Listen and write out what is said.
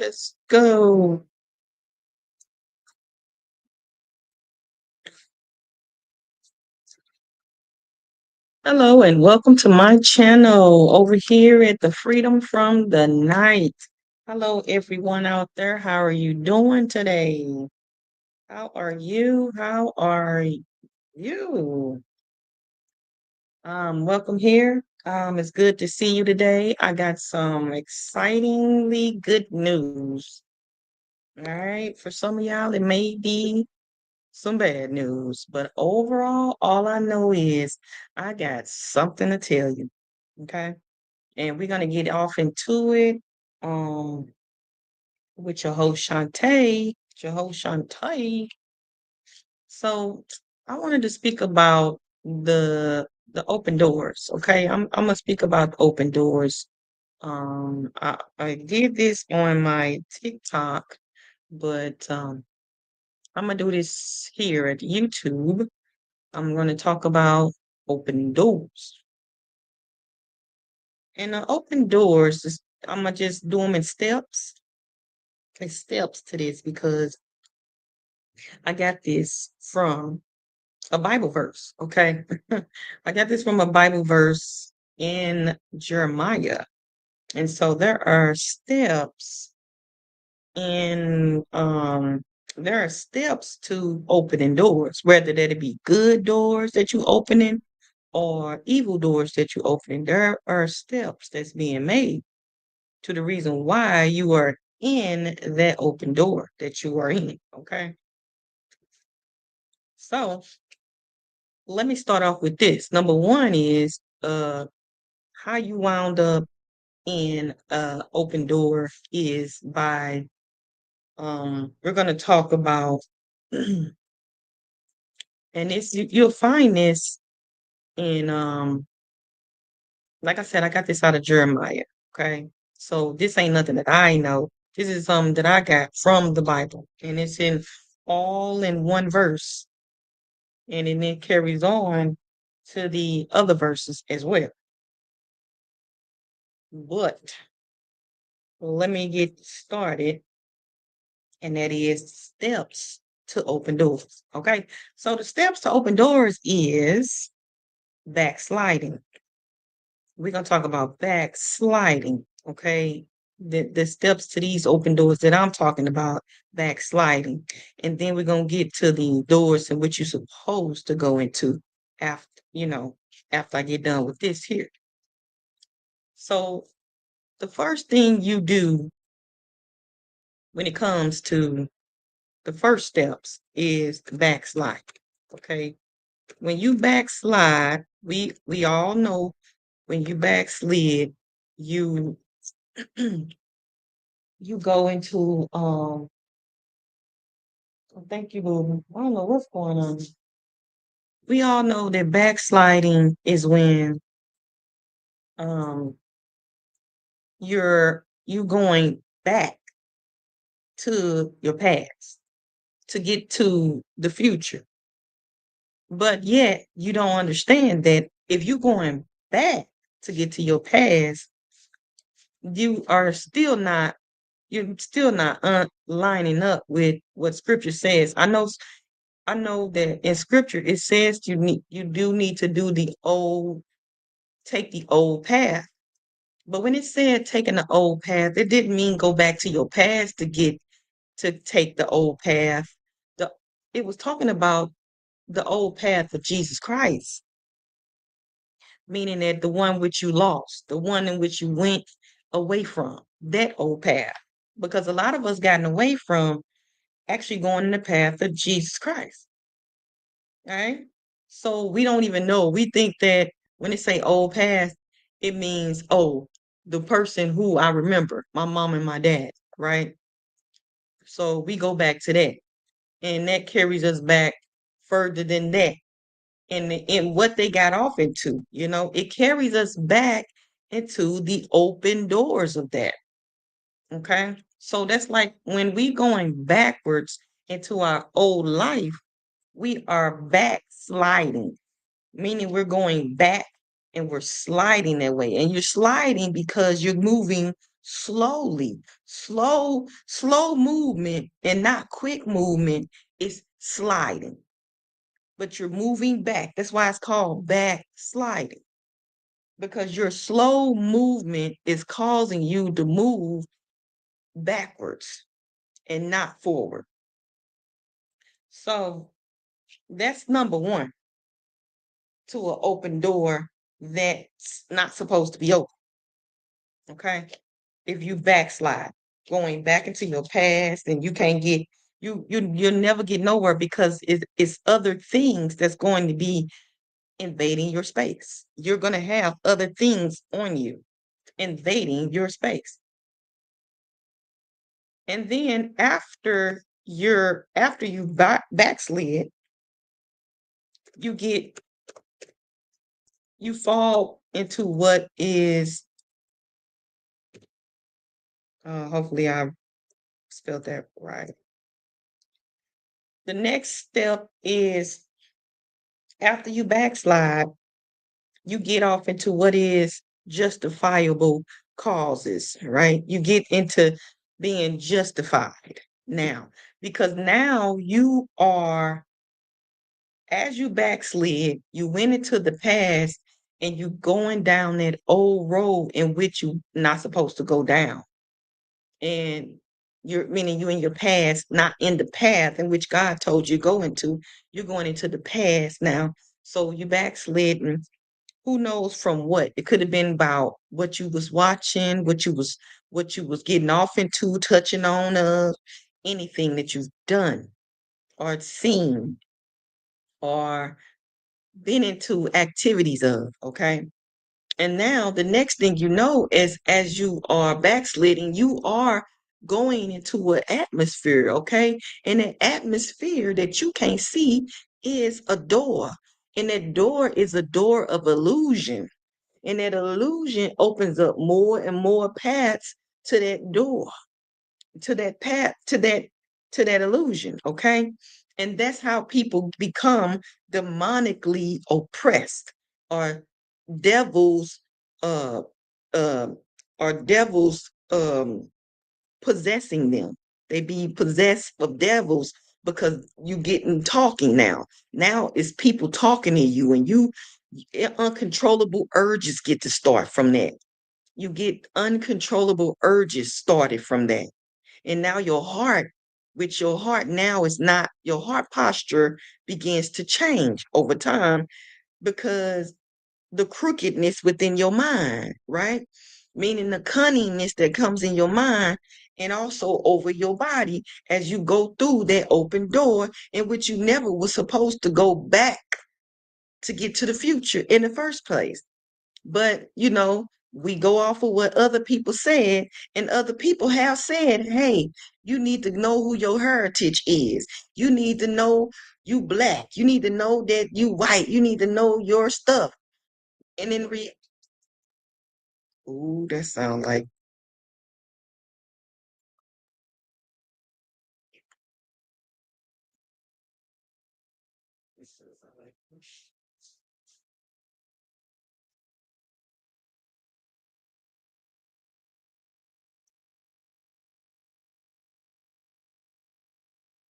Let's go. Hello and welcome to my channel over here at the Freedom from the Night. Hello, everyone out there. How are you doing today? How are you? How are you? Welcome here. It's good to see you today. I got some excitingly good news. All right. For some of y'all, it may be some bad news, but overall, all I know is I got something to tell you. Okay. And we're gonna get off into it with your host Shantae. So I wanted to speak about the open doors. Okay. I'm gonna speak about open doors. I did this on my TikTok, but I'm gonna do this here at YouTube. I'm going to talk about open doors. And the open doors, I'm going to just do them in steps. Okay, steps to this because I got this from a Bible verse. Okay. I got this from a Bible verse in Jeremiah. And so in there are steps to opening doors, whether that be good doors that you opening or evil doors that you opening. There are steps that's being made to the reason why you are in that open door that you are in. Okay. So let me start off with this. Number one is how you wound up in open door is by we're gonna talk about and you'll find this in like I said, I got this out of Jeremiah. Okay. So this ain't nothing that I know. This is something that I got from the Bible. And it's in all in one verse. And then it carries on to the other verses as well. But let me get started. And that is steps to open doors. Okay. So the steps to open doors is backsliding. We're gonna talk about backsliding, okay? The steps to these open doors that I'm talking about, backsliding. And then we're gonna get to the doors in which you're supposed to go into after, after I get done with this here. So the first thing you do when it comes to the first steps is backslide. Okay. When you backslide, we all know when you backslid, you you go into thank you, boo. I don't know what's going on. We all know that backsliding is when um you going back to your past to get to the future. But yet you don't understand that if you're going back to get to your past, you are still not you're still not lining up with what scripture says. I know that in scripture it says you do need to take the old path. But when it said taking the old path, it didn't mean go back to your past to take the old path. The it was talking about the old path of Jesus Christ, meaning that the one which you lost, the one in which you went away from, that old path. Because a lot of us gotten away from actually going in the path of Jesus Christ. Right? So we don't even know. We think that when they say old past, it means, oh, the person who I remember, my mom and my dad, right? So we go back to that. And that carries us back further than that. And what they got off into, it carries us back into the open doors of that. Okay. So that's like when we going backwards into our old life, we are backsliding, meaning we're going back and we're sliding that way. And you're sliding because you're moving slowly. Slow movement and not quick movement is sliding, but you're moving back. That's why it's called backsliding, because your slow movement is causing you to move backwards and not forward. So that's number one to an open door that's not supposed to be open. Okay. If you backslide, going back into your past, and you can't get you'll never get nowhere, because it's other things that's going to be invading your space. You're going to have other things on you invading your space. And then after you backslid, you get you fall into what is hopefully I spelled that right. The next step is, after you backslide, you get off into what is justifiable causes, right? You get into being justified now, because now you are, as you backslid, you went into the past, and you going down that old road in which you not supposed to go down. And you're, meaning you in your past, not in the path in which God told you go into. You're going into the past now. So you backslid, who knows from what. It could have been about what you was watching, what you was getting off into, touching on, anything that you've done or seen or been into activities of. Okay. And now the next thing you know is, as you are backsliding, you are going into an atmosphere. Okay. And that atmosphere that you can't see is a door. And that door is a door of illusion. And that illusion opens up more and more paths to that door, to that path, to that illusion. Okay. And that's how people become demonically oppressed, or devils, uh uh or devils possessing them. They be possessed of devils, because you getting talking now. Now it's people talking to you, and uncontrollable urges get to start from that. You get uncontrollable urges started from that. And now your heart now is not, your heart posture begins to change over time, because the crookedness within your mind, right? Meaning the cunningness that comes in your mind, and also over your body, as you go through that open door in which you never was supposed to go back to get to the future in the first place. But, we go off of what other people said, and other people have said, hey, you need to know who your heritage is. You need to know you black. You need to know that you white. You need to know your stuff. And then ooh, that sound like,